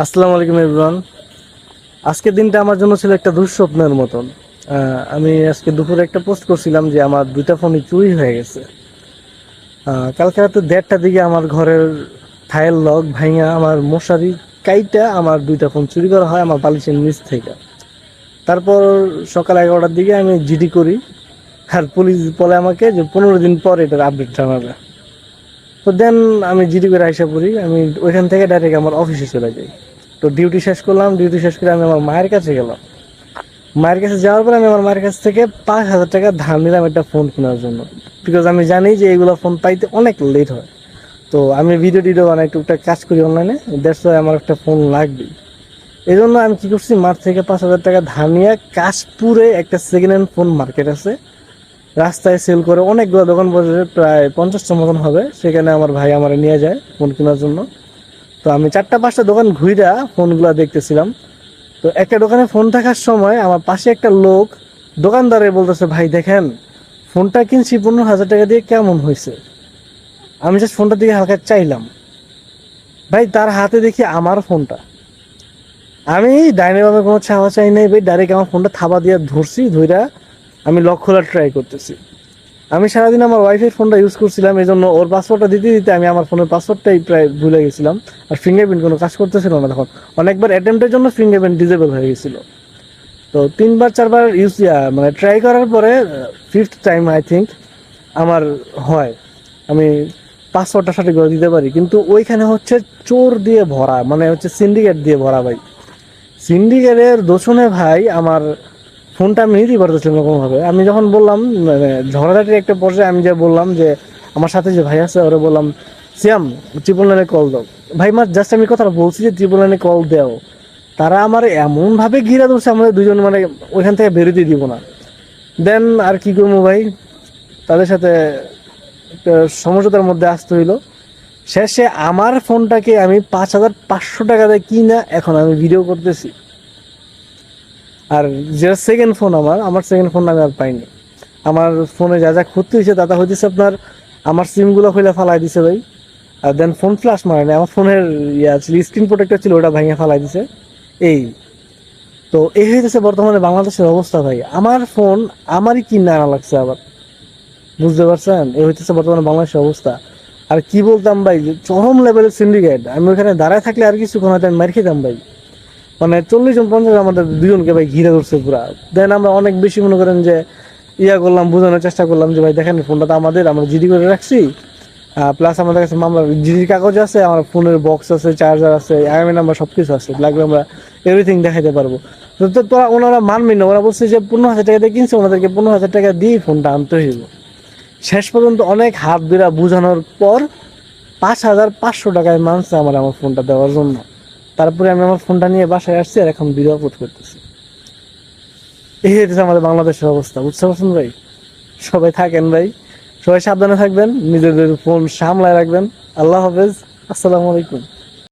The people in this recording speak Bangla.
আসসালামু আলাইকুম এভরিওয়ান। আজকের দিনটা আমার জন্য ছিল একটা দুঃস্বপ্নের মতন। আমি আজকে দুপুরে একটা পোস্ট করছিলাম যে আমার দুইটা ফোনই চুরি হয়ে গেছে। কালকে রাতে 1:30টার দিকে আমার ঘরের ফাইল লক ভাঙা আমার মশারি কাইটা আমার দুইটা ফোন চুরি করা হয় আমার বালিশের নিচ থেকে। তারপর সকাল 11টার দিকে আমি জিডি করি, আর পুলিশ বলে আমাকে যে 15 দিন পর এটার আপডেট জানাবে। তো দেন আমি জিডি করে আইসা পড়ি, আমি ওইখান থেকে ডাইরেক্ট আমার অফিসে চলে যাই। তো ডিউটি শেষ করলাম, ডিউটি শেষ করে আমি আমার মায়ের কাছে গেলাম। মায়ের কাছে যাওয়ার পর আমি আমার মায়ের কাছ থেকে 5,000 টাকা ধার নিলাম একটা ফোন কেনার জন্য, বিকজ আমি জানি যে এগুলো ফোন পাইতে অনেক লেট হয়। তো আমি ভিডিও টিডিও বানাই, টুকটাক কাজ করি অনলাইনে, দ্যাটস ওয়াই আমার একটা ফোন লাগবে। এই জন্য আমি কি করছি, মার থেকে 5,000 টাকা ধার নিয়ে কাশপুরে একটা সেকেন্ড হ্যান্ড ফোন মার্কেট আছে, রাস্তায় সেল করে অনেকগুলো দোকান বাজারে, প্রায় 50টা মতন হবে, সেখানে আমার ভাই আমার নিয়ে যায় ফোন কেনার জন্য। তো আমি 4টা 5টা দোকান ঘুইরা ফোনগুলো দেখতেছিলাম। তো একটা দোকানে ফোন থাকার সময় আমার পাশে একটা লোক দোকানদারে বলতেছে, ভাই দেখেন ফোনটা কিনছি 15,000 টাকা দিয়ে, কেমন হয়েছে? আমি জাস্ট ফোনটার দিকে হালকা চাইলাম, ভাই তার হাতে দেখি আমার ফোনটা। আমি ডাইনে বামে কোনো চাওয়া চাই নাই ভাই, ডাইরেক্ট আমার ফোনটা থাবা দিয়ে ধরছি, ধইরা আমি লক খোলার ট্রাই করতেছি। আমি সারাদিন আমার ওয়াইফের ফোনটা ইউজ করছিলাম, এই জন্য ওর পাসওয়ার্ডটা দিতে দিতে আমি আমার ফোনের পাসওয়ার্ডটাই প্রায় ভুলে গেছিলাম। আর ফিঙ্গারপ্রিন্ট কোনো কাজ করতেছিল না তখন, অনেকবার অ্যাটেম্পটের জন্য ফিঙ্গারপ্রিন্ট ডিজেবল হয়ে গেছিল। তো 3বার 4বার ইউজ মানে ট্রাই করার পরে 5th টাইম আই থিঙ্ক আমার হয়, আমি পাসওয়ার্ডটা সঠিক করে দিতে পারি। কিন্তু ওইখানে হচ্ছে চোর দিয়ে ভরা, মানে হচ্ছে সিন্ডিকেট দিয়ে ভরা ভাই। সিন্ডিকেটের দোষণে ভাই আমার ফোনটা আমি নিতেই পারতেছিলাম না কোনোভাবে। আমি যখন বললাম, মানে ঝগড়াঝাটির একটা পর্যায়ে আমি যা বললাম যে আমার সাথে যে ভাই আছে ওরা বললাম, সিয়াম 999 কল দাও। ভাই মা জাস্ট আমি কথাটা বলছি যে 999 কল দাও, তারা আমার এমন ভাবে ঘিরে ধরছে আমাদের দুজন, মানে ওইখান থেকে বেরোতে দিব না। দেন আর কি করবো ভাই, তাদের সাথে একটা সমঝোতার মধ্যে আসতে হইলো। শেষে আমার ফোনটাকে আমি 5,500 টাকা দিয়ে কিনা এখন আমি ভিডিও করতেছি। আর যেটা সেকেন্ড ফোন, আমার সেকেন্ড ফোন আমি আর পাইনি। আমার ফোনে যা যা ক্ষতি হয়েছে তা হইতেছে আপনার, আমার সিমগুলো খুলে ফালাই দিছে ভাই। আর দেন ফোন ফ্লাশ মারে না, আমার ফোনের ছিল স্ক্রিন প্রোটেক্টর ছিল, ওটা ভেঙে ফালাই দিছে। এই তো এই হইতেছে বর্তমানে বাংলাদেশের অবস্থা ভাই। আমার ফোন আমারই কিনে আনা লাগছে আবার, বুঝতে পারছেন? এই হইতেছে বর্তমানে বাংলাদেশের অবস্থা। আর কি বলতাম ভাই, যে চরম লেভেলের সিন্ডিকেট। আমি ওখানে দাঁড়ায় থাকলে আর কিছুক্ষণ হয়তো আমি মার খেতাম ভাই। মানে 40 জন 50 জন আমাদের দুজনকে ভাই ঘিরে ধরছে পুরা। দেন আমরা অনেক বেশি মনে করেন যে করলাম, বোঝানোর চেষ্টা করলাম যে ভাই দেখেন ফোনটা তো আমাদের, আমরা জিডি করে রাখছি, প্লাস আমাদের কাছে মামলার জিডির কাগজ আছে, আমার ফোনের বক্স আছে, চার্জার আছে, আইএমআই নাম্বার সবকিছু আছে, লাগলে আমরা এভরিথিং দেখাইতে পারবো। তো তোরা ওনারা মানবি না, ওরা বলছে যে 15,000 টাকা দিয়ে কিনছে, ওনাদেরকে 15,000 টাকা দিয়ে ফোনটা আনতে হইব। শেষ পর্যন্ত অনেক হাত ধরে বোঝানোর পর 5,500 টাকায় মানছে আমার ফোনটা দেওয়ার জন্য। তারপরে আমি আমার ফোনটা নিয়ে বাসায় আসছি, আর এখন ভিডিও আপলোড করতেছি। এই হচ্ছে আমাদের বাংলাদেশের অবস্থা, বুঝতে পারছেন ভাই? সবাই থাকেন ভাই, সবাই সাবধানে থাকবেন, নিজেদের ফোন সামলায় রাখবেন। আল্লাহ হাফেজ, আসসালামু আলাইকুম।